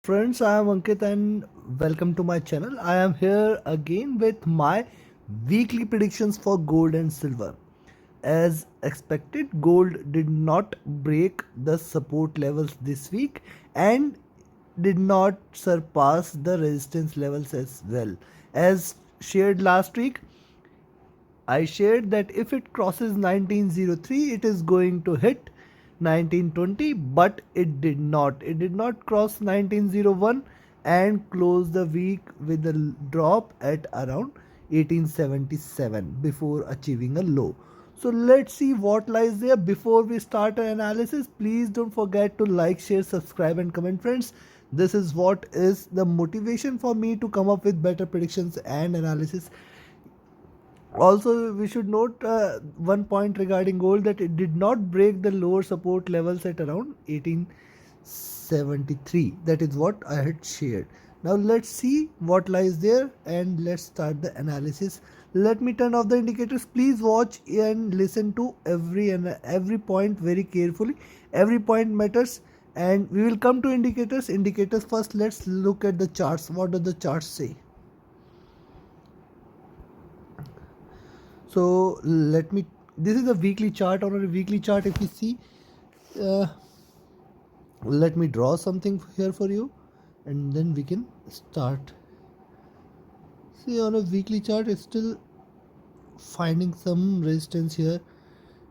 Friends, I am Ankit and welcome to my channel. I am here again with my weekly predictions for gold and silver. As expected, gold did not break the support levels this week and did not surpass the resistance levels as well. As shared last week, I shared that if it crosses 1903, it is going to hit 1920, but it did not. It did not cross 1901 and close the week with a drop at around 1877 before achieving a low. So let's see what lies there. Before we start our analysis, please don't forget to like, share, subscribe, and comment, friends. This is what is the motivation for me to come up with better predictions and analysis. Also, we should note one point regarding gold, that it did not break the lower support levels at around 1873. That is what I had shared. Now let's see what lies there and let's start the analysis. Let me turn off the indicators. Please watch and listen to every point very carefully. Every point matters, and we will come to indicators. Indicators first. Let's look at the charts. What do the charts say? So this is a weekly chart. On a weekly chart, if you see, uh, let me draw something here for you and then we can start. See, on a weekly chart, it's still finding some resistance here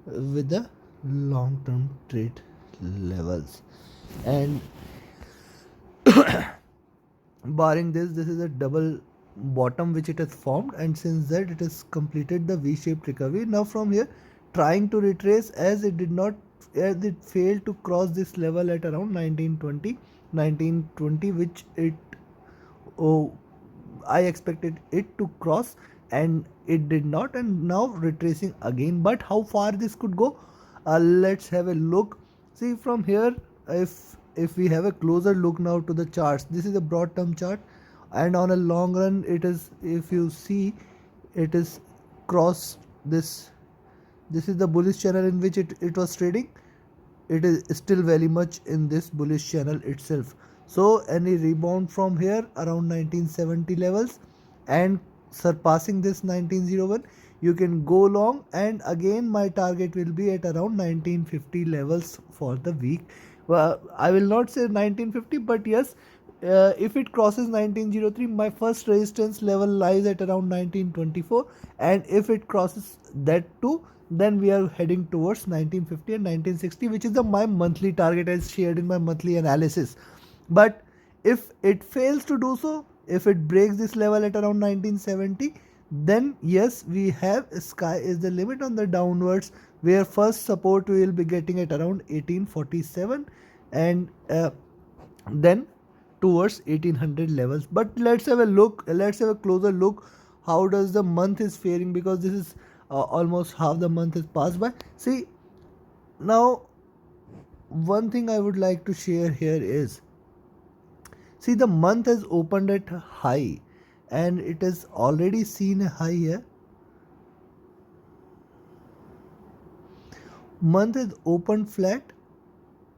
with the long term trade levels, and barring this is a double bottom which it has formed, and since that it has completed the V-shaped recovery. Now from here, trying to retrace, as it failed to cross this level at around 1920, which oh, I expected it to cross and it did not, and now retracing again. But how far this could go, let's have a look. See from here, if we have a closer look now to the charts, this is a broad term chart, and on a long run it is, if you see, it is crossed this. This is the bullish channel in which it was trading. It is still very much in this bullish channel itself. So any rebound from here around 1970 levels and surpassing this 1901, you can go long, and again my target will be at around 1950 levels for the week. Well, I will not say 1950, but yes, if it crosses 1903, my first resistance level lies at around 1924, and if it crosses that too, then we are heading towards 1950 and 1960, which is my monthly target as shared in my monthly analysis. But if it fails to do so, if it breaks this level at around 1970, then yes, we have sky is the limit on the downwards, where first support we will be getting at around 1847, and then towards 1800 levels. But let's have a look, let's have a closer look how does the month is faring, because this is almost half the month is passed by. See, now one thing I would like to share here is, see, the month has opened at high and it has already seen a high here. Month has opened flat,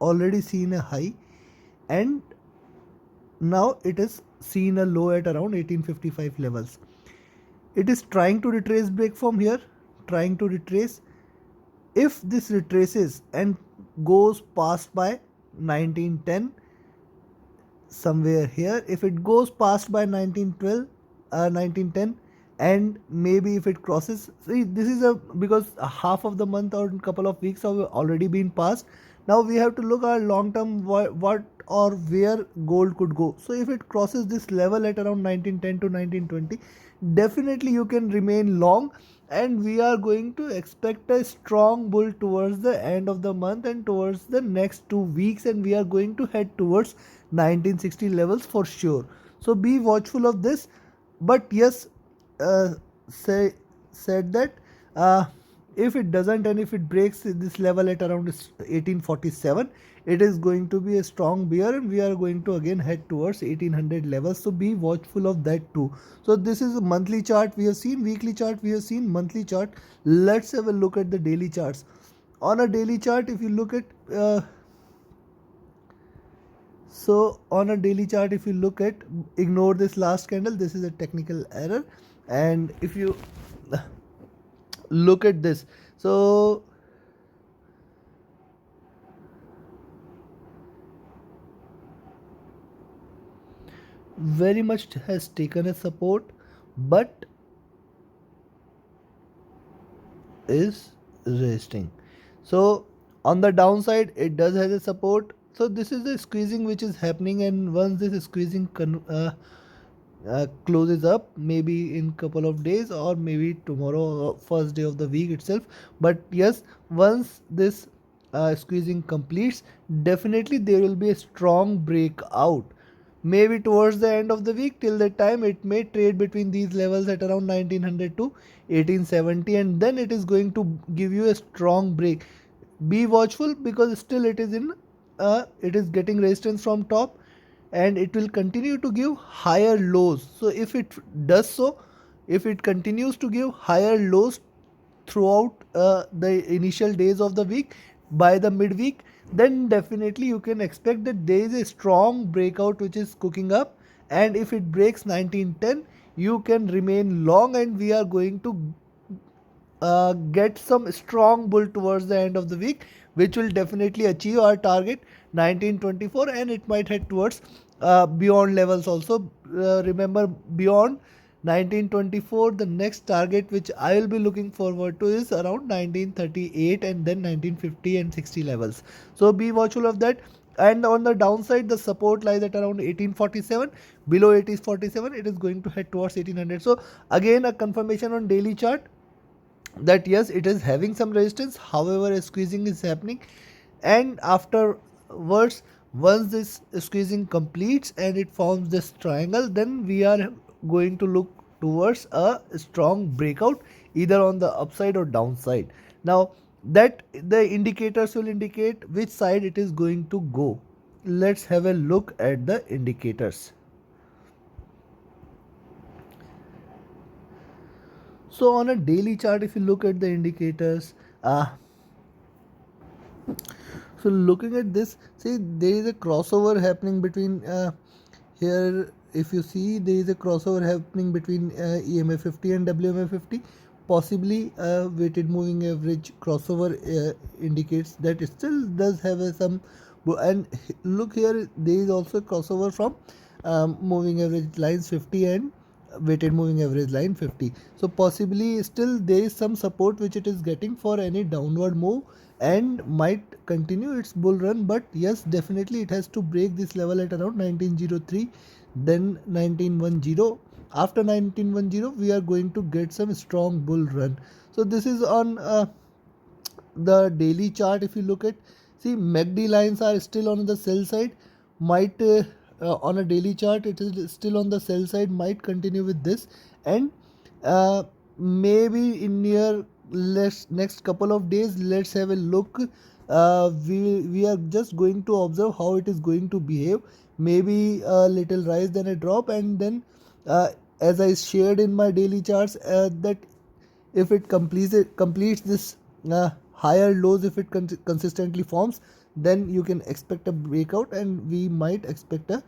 already seen a high, and now it has seen a low at around 1855 levels. It is trying to retrace break from here, trying to retrace. If this retraces and goes past by 1910, somewhere here, if it goes past by 1912, 1910, and maybe if it crosses, see, this is a, because half of the month or a couple of weeks have already been passed. Now we have to look at long term, what or where gold could go. So if it crosses this level at around 1910 to 1920, definitely you can remain long, and we are going to expect a strong bull towards the end of the month and towards the next 2 weeks, and we are going to head towards 1960 levels for sure. So be watchful of this. But yes, uh, say said that, if it doesn't, and if it breaks this level at around 1847, it is going to be a strong bear, and we are going to again head towards 1800 levels. So be watchful of that too. So this is a monthly chart we have seen, weekly chart we have seen, monthly chart. Let's have a look at the daily charts. On a daily chart, if you look at, So on a daily chart, if you look at, ignore this last candle, this is a technical error. And if you look at this, so very much has taken a support, but is resisting. So on the downside, it does has a support. So this is the squeezing which is happening, and once this squeezing closes up, maybe in couple of days or maybe tomorrow or first day of the week itself. But yes, once this squeezing completes, definitely there will be a strong breakout. Maybe towards the end of the week, till that time it may trade between these levels at around 1900 to 1870, and then it is going to give you a strong break. Be watchful, because still it is in it is getting resistance from top, and it will continue to give higher lows. So if it does so, if it continues to give higher lows throughout the initial days of the week, by the midweek, then definitely you can expect that there is a strong breakout which is cooking up. And if it breaks 1910, you can remain long, and we are going to get some strong bull towards the end of the week, which will definitely achieve our target 1924, and it might head towards beyond levels also. Remember, beyond 1924, the next target which I will be looking forward to is around 1938, and then 1950 and 60 levels. So be watchful of that. And on the downside, the support lies at around 1847. Below 1847, it is going to head towards 1800. So again, a confirmation on daily chart that yes, it is having some resistance, however a squeezing is happening. And afterwards, once this squeezing completes and it forms this triangle, then we are going to look towards a strong breakout, either on the upside or downside. Now that the indicators will indicate which side it is going to go. Let's have a look at the indicators. So on a daily chart, if you look at the indicators, so looking at this, see, there is a crossover happening between here. If you see, there is a crossover happening between EMA 50 and WMA 50. Possibly weighted moving average crossover indicates that it still does have some. And look here, there is also a crossover from moving average lines 50 and weighted moving average line 50. So possibly still there is some support which it is getting for any downward move, and might continue its bull run. But yes, definitely it has to break this level at around 1903, then 1910. After 1910, we are going to get some strong bull run. So this is on the daily chart. If you look at, see, MACD lines are still on the sell side, might on a daily chart it is still on the sell side, might continue with this. And maybe in near next couple of days, let's have a look. We are just going to observe how it is going to behave. Maybe a little rise, then a drop, and then as I shared in my daily charts, that if it completes this higher lows, if it consistently forms, then you can expect a breakout, and we might expect a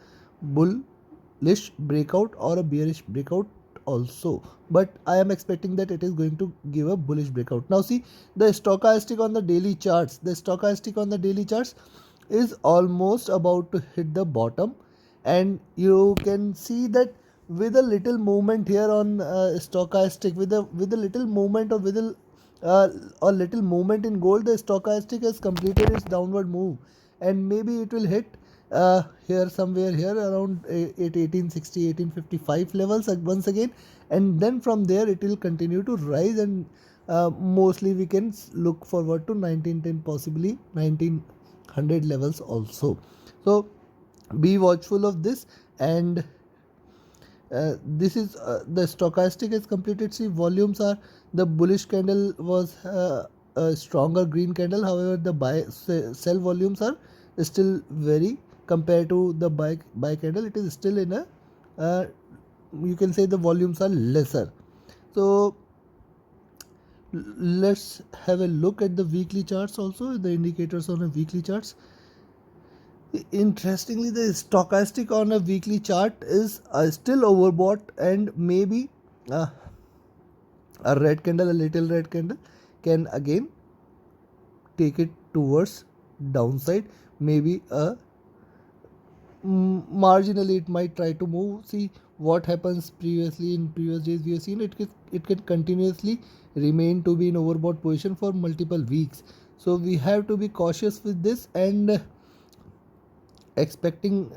bullish breakout or a bearish breakout also. But I am expecting that it is going to give a bullish breakout. Now see, the stochastic on the daily charts, is almost about to hit the bottom, and you can see that with a little movement here on stochastic, with a little movement, or with a little movement in gold, the stochastic has completed its downward move, and maybe it will hit here somewhere here around 1860 1855 levels once again. And then from there it will continue to rise, and mostly we can look forward to 1910, possibly 1900 levels also. So be watchful of this. And this is the stochastic has completed. See, volumes are, the bullish candle was a stronger green candle, however the sell volumes are still very, compared to the buy candle, it is still in a you can say the volumes are lesser. So let's have a look at the weekly charts also, the indicators on a weekly charts. Interestingly, the stochastic on a weekly chart is still overbought, and maybe uh, a red candle, a little red candle, can again take it towards downside. Maybe a marginally it might try to move. See what happens previously in previous days. We have seen it can continuously remain to be in overbought position for multiple weeks. So we have to be cautious with this and expecting.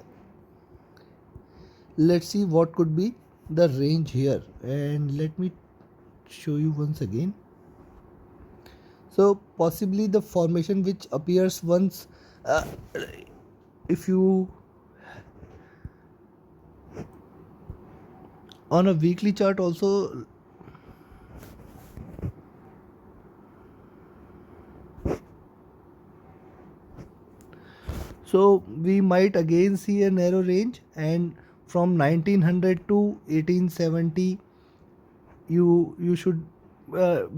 Let's see what could be the range here, and let me show you once again. So possibly the formation which appears once, uh, if you on a weekly chart also. So we might again see a narrow range, and from 1900 to 1870 you should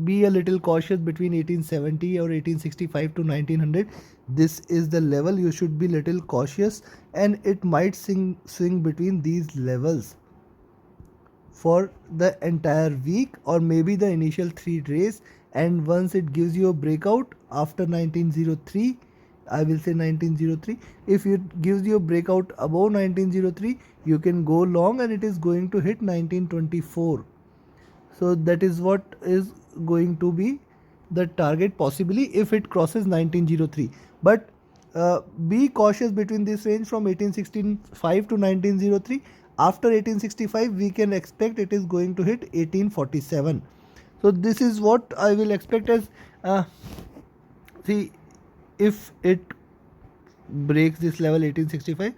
be a little cautious between 1870 or 1865 to 1900. This is the level you should be little cautious, and it might swing between these levels for the entire week or maybe the initial 3 days. And once it gives you a breakout after 1903, I will say 1903, if it gives you a breakout above 1903, you can go long, and it is going to hit 1924. So that is what is going to be the target possibly if it crosses 1903. But be cautious between this range from 1865 to 1903. After 1865 we can expect it is going to hit 1847. So this is what I will expect as, see, if it breaks this level 1865,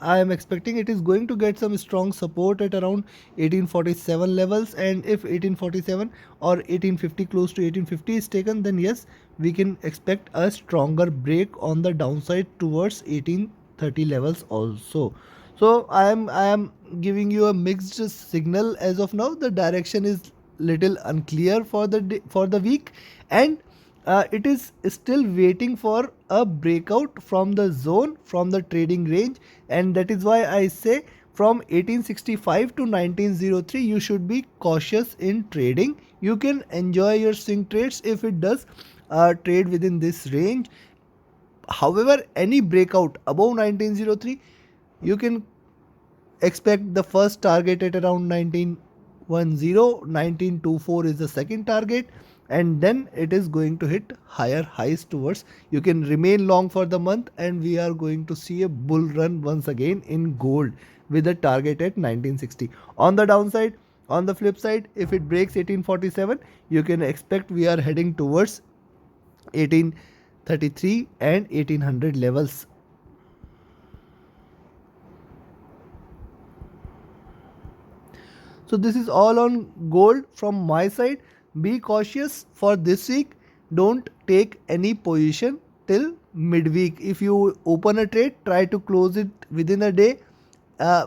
I am expecting it is going to get some strong support at around 1847 levels, and if 1847 or 1850, close to 1850 is taken, then yes, we can expect a stronger break on the downside towards 1830 levels also. So I am giving you a mixed signal as of now. The direction is little unclear for the week, and it is still waiting for a breakout from the zone, from the trading range, and that is why I say from 1865 to 1903 you should be cautious in trading. You can enjoy your swing trades if it does trade within this range. However, any breakout above 1903, you can expect the first target at around 1910. 1924 is the second target, and then it is going to hit higher highs towards. You can remain long for the month, and we are going to see a bull run once again in gold with a target at 1960. On the downside, on the flip side, if it breaks 1847, you can expect we are heading towards 1833 and 1800 levels. So this is all on gold from my side. Be cautious for this week. Don't take any position till midweek. If you open a trade, try to close it within a day,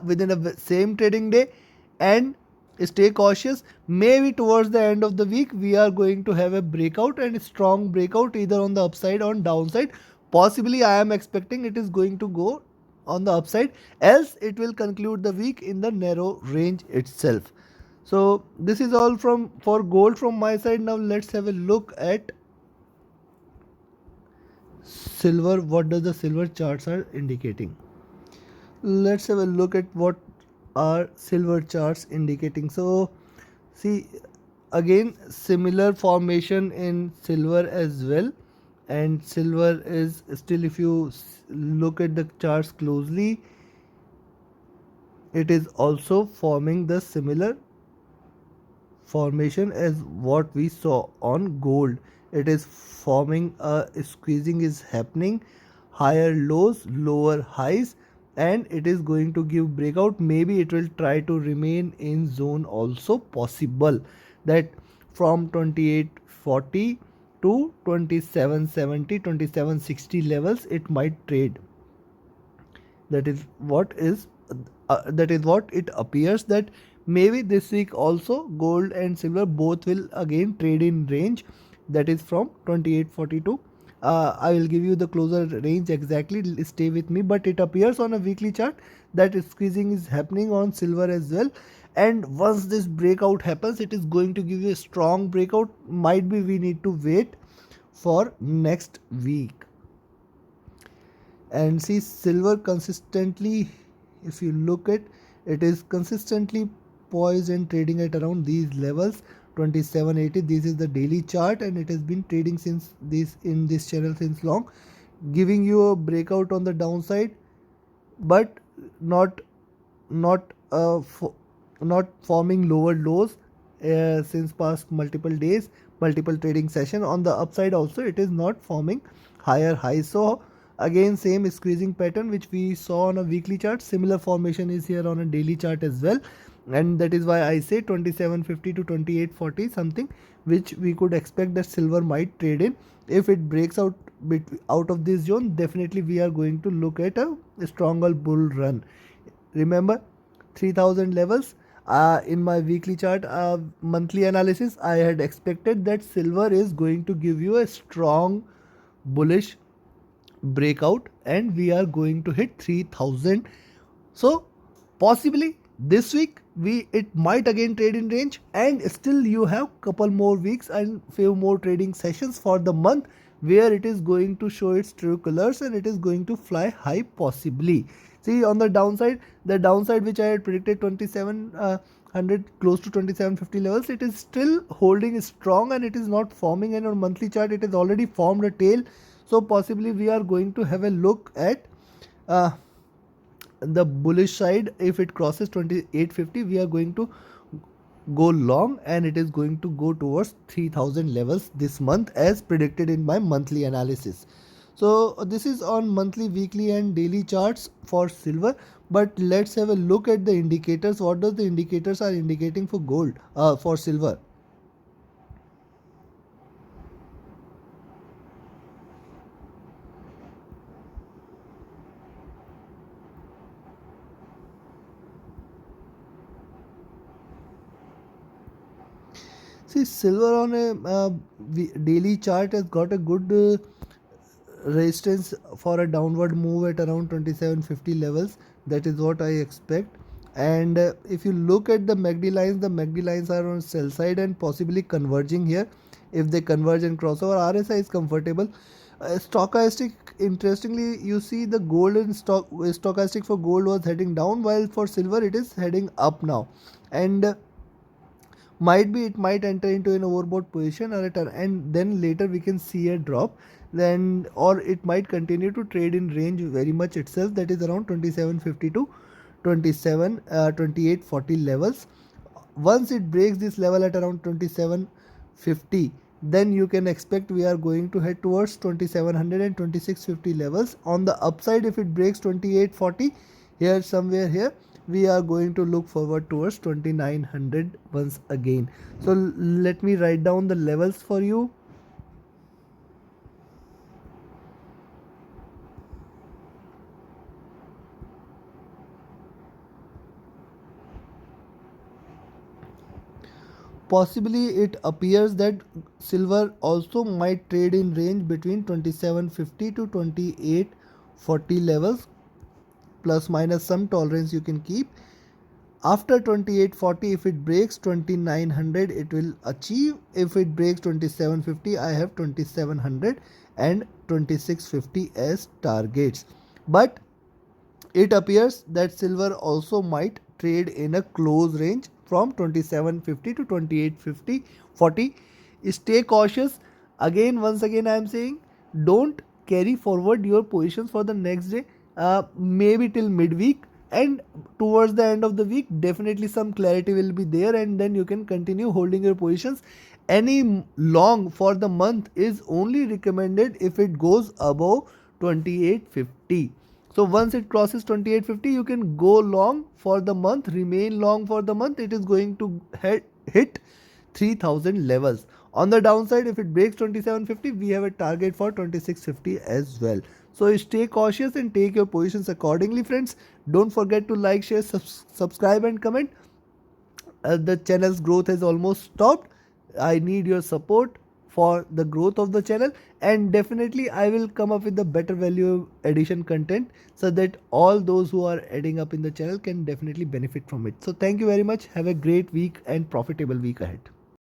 within a same trading day, and stay cautious. Maybe towards the end of the week we are going to have a breakout, and a strong breakout either on the upside or downside. Possibly I am expecting it is going to go on the upside, else it will conclude the week in the narrow range itself. So this is all from for gold from my side. Now let's have a look at silver. What does the silver charts are indicating? Let's have a look at what are silver charts indicating. So see, again similar formation in silver as well, and silver is still, if you look at the charts closely, it is also forming the similar formation as what we saw on gold. It is forming a squeezing is happening, higher lows, lower highs, and it is going to give breakout. Maybe it will try to remain in zone also possible, that from 2840 to 2770, 2760 levels it might trade. That is what is that is what it appears, that maybe this week also gold and silver both will again trade in range, that is from 2840 to I will give you the closer range exactly, stay with me. But it appears on a weekly chart that squeezing is happening on silver as well. And once this breakout happens, it is going to give you a strong breakout. Might be we need to wait for next week. And see, silver consistently, if you look at it, is consistently poised and trading at around these levels, 2780. This is the daily chart, and it has been trading since this in this channel since long, giving you a breakout on the downside, but not not not forming lower lows since past multiple days, multiple trading session. On the upside also, it is not forming higher highs. So again, same squeezing pattern which we saw on a weekly chart, similar formation is here on a daily chart as well. And that is why I say 2750 to 2840 something which we could expect that silver might trade in. If it breaks out of this zone, definitely we are going to look at a stronger bull run. Remember 3000 levels. In my weekly chart monthly analysis, I had expected that silver is going to give you a strong bullish breakout, and we are going to hit 3000. So possibly this week it might again trade in range, and still you have couple more weeks and few more trading sessions for the month where it is going to show its true colors and it is going to fly high possibly. See, on the downside which I had predicted 2700 close to 2750 levels, it is still holding strong and it is not forming, and on monthly chart it has already formed a tail. So possibly we are going to have a look at uh, the bullish side. If it crosses 2850, we are going to go long, and it is going to go towards 3000 levels this month as predicted in my monthly analysis. So this is on monthly, weekly and daily charts for silver. But let's have a look at the indicators. What does the indicators are indicating for gold, for silver? See, silver on a daily chart has got a good resistance for a downward move at around 2750 levels. That is what I expect. And if you look at the MACD lines are on sell side and possibly converging here. If they converge and cross over, RSI is comfortable. Stochastic, interestingly, you see the gold and stochastic for gold was heading down, while for silver it is heading up now. And might be it might enter into an overbought position or a turn, and then later we can see a drop. Then, or it might continue to trade in range very much itself, that is around 2750 to 2840 levels. Once it breaks this level at around 2750, then you can expect we are going to head towards 2700 and 2650 levels. On the upside, if it breaks 2840, here somewhere here, we are going to look forward towards 2900 once again. So let me write down the levels for you. Possibly it appears that silver also might trade in range between 2750 to 2840 levels, plus minus some tolerance you can keep. After 2840, if it breaks 2900, it will achieve. If it breaks 2750, I have 2700 and 2650 as targets. But it appears that silver also might trade in a close range from 2750 to 2850 40. Stay cautious. Again, once again, I am saying, don't carry forward your positions for the next day, maybe till midweek, and towards the end of the week definitely some clarity will be there, and then you can continue holding your positions. Any long for the month is only recommended if it goes above 2850. So once it crosses 2850, you can go long for the month, remain long for the month. It is going to hit 3000 levels. On the downside, if it breaks 2750, we have a target for 2650 as well. So stay cautious and take your positions accordingly, friends. Don't forget to like, share, subscribe and comment. The channel's growth has almost stopped. I need your support for the growth of the channel, and definitely I will come up with the better value addition content so that all those who are adding up in the channel can definitely benefit from it. So thank you very much. Have a great week and profitable week ahead.